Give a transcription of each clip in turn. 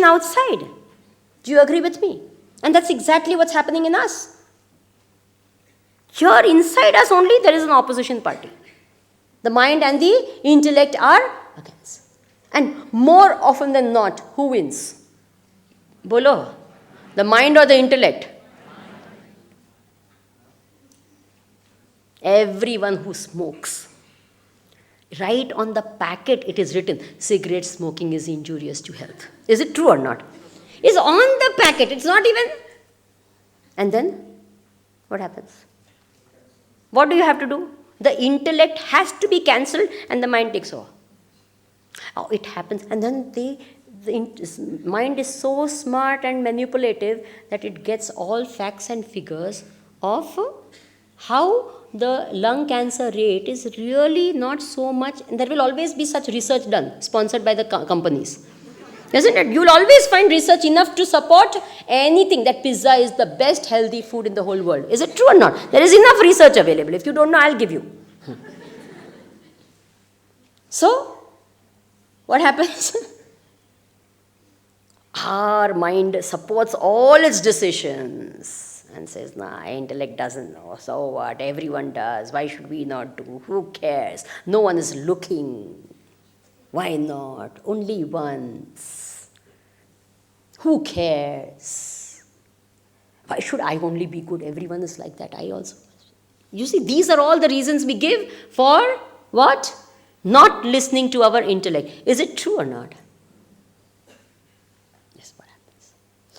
outside. Do you agree with me? And that's exactly what's happening in us. Here inside us only there is an opposition party. The mind and the intellect are against. And more often than not, who wins? Bolo. The mind or the intellect? Everyone who smokes. Right on the packet it is written, cigarette smoking is injurious to health. Is it true or not? It's on the packet. It's not even. And then, what happens? What do you have to do? The intellect has to be cancelled and the mind takes over. Oh, it happens. And then the mind is so smart and manipulative that it gets all facts and figures of how the lung cancer rate is really not so much. And there will always be such research done, sponsored by the companies. Isn't it? You'll always find research enough to support anything that pizza is the best healthy food in the whole world. Is it true or not? There is enough research available. If you don't know, I'll give you. So, what happens? Our mind supports all its decisions and says, nah, intellect doesn't know. So what? Everyone does. Why should we not do? Who cares? No one is looking. Why not? Only once. Who cares? Why should I only be good? Everyone is like that. I also. You see, these are all the reasons we give for what? Not listening to our intellect. Is it true or not? Yes, what happens?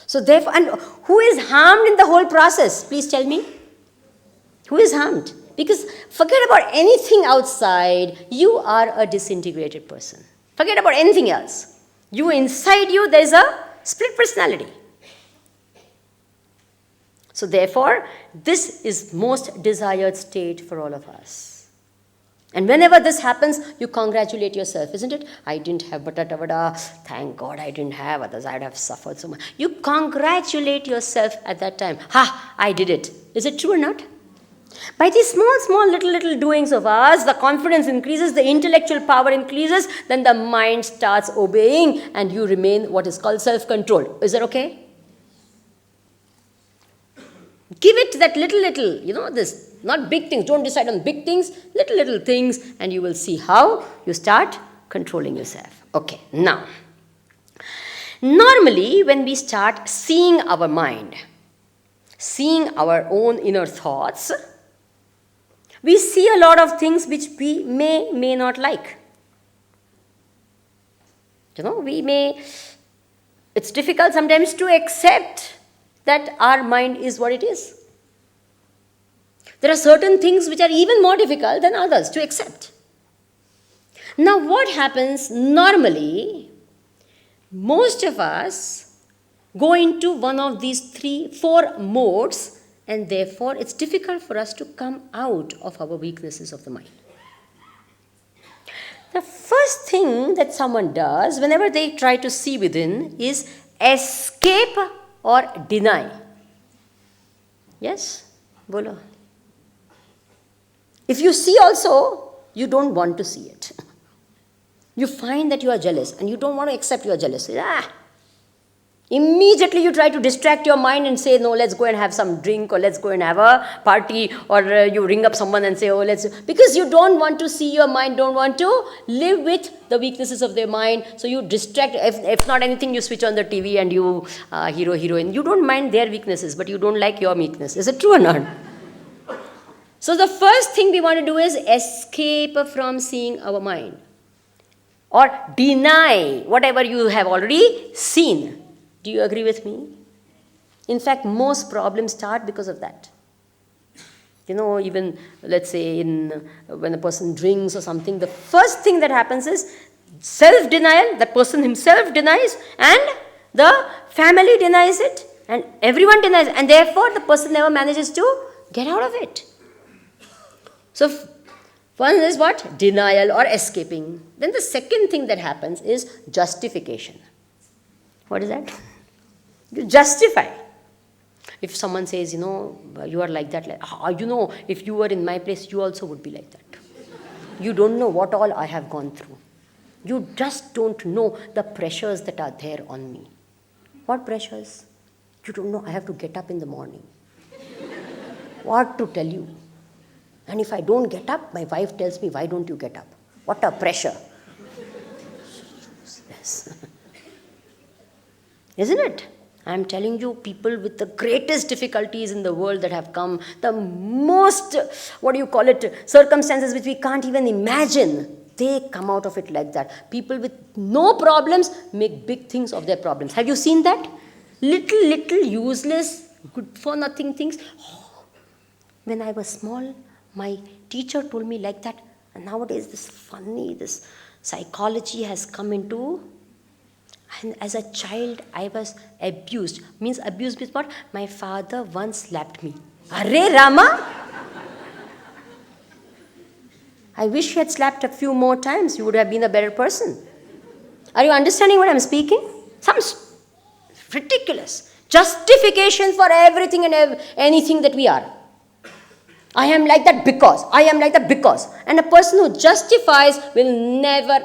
So therefore, and who is harmed in the whole process? Please tell me. Who is harmed? Because forget about anything outside, you are a disintegrated person. Forget about anything else. You inside you, there is a split personality. So therefore, this is most desired state for all of us. And whenever this happens, you congratulate yourself, isn't it? I didn't have vada. Thank God I didn't have, others I would have suffered so much. You congratulate yourself at that time. Ha, I did it. Is it true or not? By these small, little doings of ours, the confidence increases, the intellectual power increases, then the mind starts obeying and you remain what is called self-control. Is that okay? Give it that little, this, not big things. Don't decide on big things, little things, and you will see how you start controlling yourself. Okay, now, normally when we start seeing our mind, seeing our own inner thoughts, we see a lot of things which we may not like. It's difficult sometimes to accept that our mind is what it is. There are certain things which are even more difficult than others to accept. Now what happens normally, most of us go into one of these 3-4 modes, and therefore it's difficult for us to come out of our weaknesses of the mind. The first thing that someone does whenever they try to see within is escape or deny. Yes? Bolo. If you see also, you don't want to see it. You find that you are jealous and you don't want to accept you are jealous. Immediately you try to distract your mind and say, no, let's go and have some drink, or let's go and have a party, or you ring up someone and say, oh, let's... Because you don't want to see your mind, don't want to live with the weaknesses of their mind. So you distract, if not anything, you switch on the TV and you, hero, heroine. You don't mind their weaknesses, but you don't like your weakness. Is it true or not? So the first thing we want to do is escape from seeing our mind. Or deny whatever you have already seen. Do you agree with me? In fact, most problems start because of that. Even let's say when a person drinks or something, the first thing that happens is self-denial. That person himself denies and the family denies it and everyone denies it. And therefore, the person never manages to get out of it. So, one is what? Denial or escaping. Then the second thing that happens is justification. What is that? You justify. If someone says, you are like that, if you were in my place, you also would be like that. You don't know what all I have gone through. You just don't know the pressures that are there on me. What pressures? You don't know, I have to get up in the morning. What to tell you? And if I don't get up, my wife tells me, why don't you get up? What a pressure. Yes. Isn't it? I'm telling you, people with the greatest difficulties in the world that have come, the most, circumstances which we can't even imagine, they come out of it like that. People with no problems make big things of their problems. Have you seen that? Little useless, good for nothing things. Oh, when I was small, my teacher told me like that. And nowadays, this psychology has come into. And as a child, I was abused. Means abused means what? My father once slapped me. Arre Rama! I wish he had slapped a few more times. You would have been a better person. Are you understanding what I'm speaking? Some ridiculous justification for everything and anything that we are. I am like that because. I am like that because. And a person who justifies will never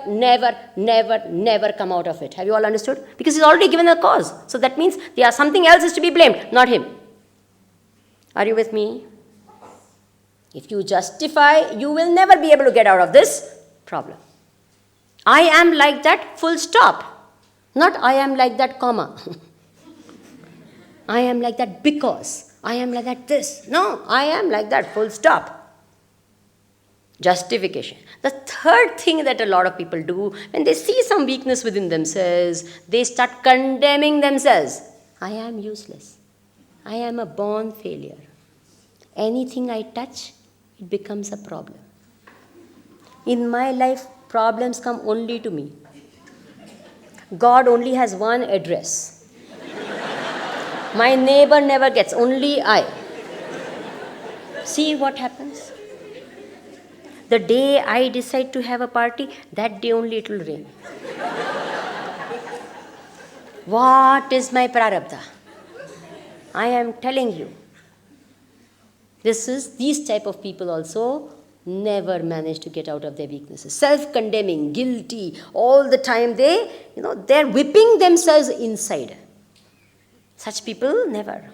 come out of it. Have you all understood? Because he's already given a cause. So that means something else is to be blamed, not him. Are you with me? If you justify, you will never be able to get out of this problem. I am like that, full stop. Not I am like that, comma. I am like that because. I am like that this. No, I am like that, full stop. Justification. The third thing that a lot of people do, when they see some weakness within themselves, they start condemning themselves. I am useless. I am a born failure. Anything I touch, it becomes a problem. In my life, problems come only to me. God only has one address. My neighbor never gets, only I. See what happens? The day I decide to have a party, that day only it will rain. What is my prarabdha? I am telling you. These type of people also never manage to get out of their weaknesses. Self-condemning, guilty, all the time they're whipping themselves inside. Such people, never.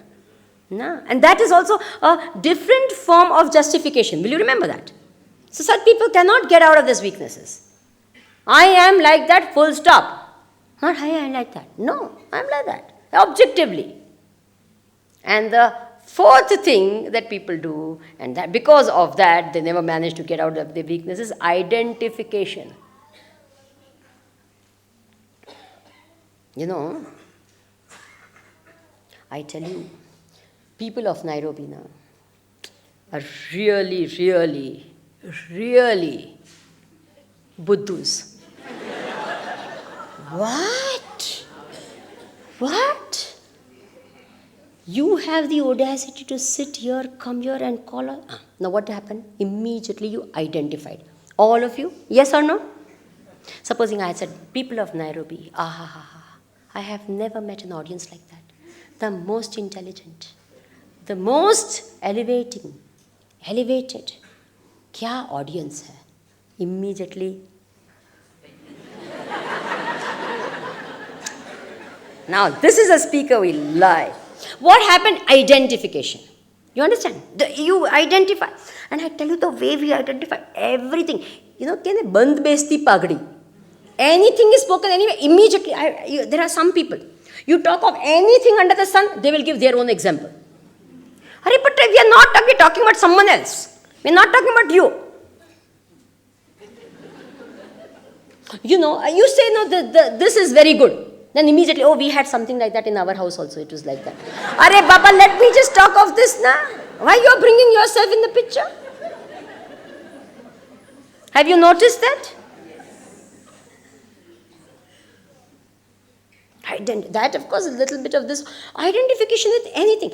No. And that is also a different form of justification. Will you remember that? So such people cannot get out of these weaknesses. I am like that, full stop. Not I am like that. No, I am like that. Objectively. And the fourth thing that people do, and that because of that they never manage to get out of their weaknesses, identification. I tell you, people of Nairobi now are really Buddhus. What? You have the audacity to sit here, come here and call us. Now what happened? Immediately you identified. All of you? Yes or no? Supposing I had said, people of Nairobi, I have never met an audience like that. The most intelligent, the most elevated, kya audience hai? Immediately. Now, this is a speaker will lie. What happened? Identification. You understand? You identify. And I tell you the way we identify everything. Band besti pagdi. Anything is spoken anyway, immediately. There are some people. You talk of anything under the sun, they will give their own example. But we are not talking about someone else. We are not talking about you. You say, no, this is very good. Then immediately, we had something like that in our house also. It was like that. Arey Baba, let me just talk of this now. Why you are bringing yourself in the picture? Have you noticed that? That, of course, a little bit of this identification with anything.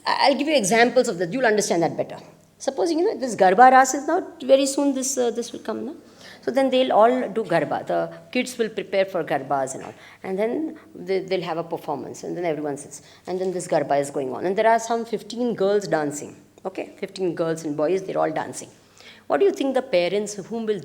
I'll give you examples of that. You'll understand that better. Supposing, this Garba Ras is now, very soon this will come now. So then they'll all do Garba. The kids will prepare for Garbas and all. And then they'll have a performance. And then everyone sits. And then this Garba is going on. And there are some 15 girls dancing. Okay? 15 girls and boys, they're all dancing. What do you think the parents, whom will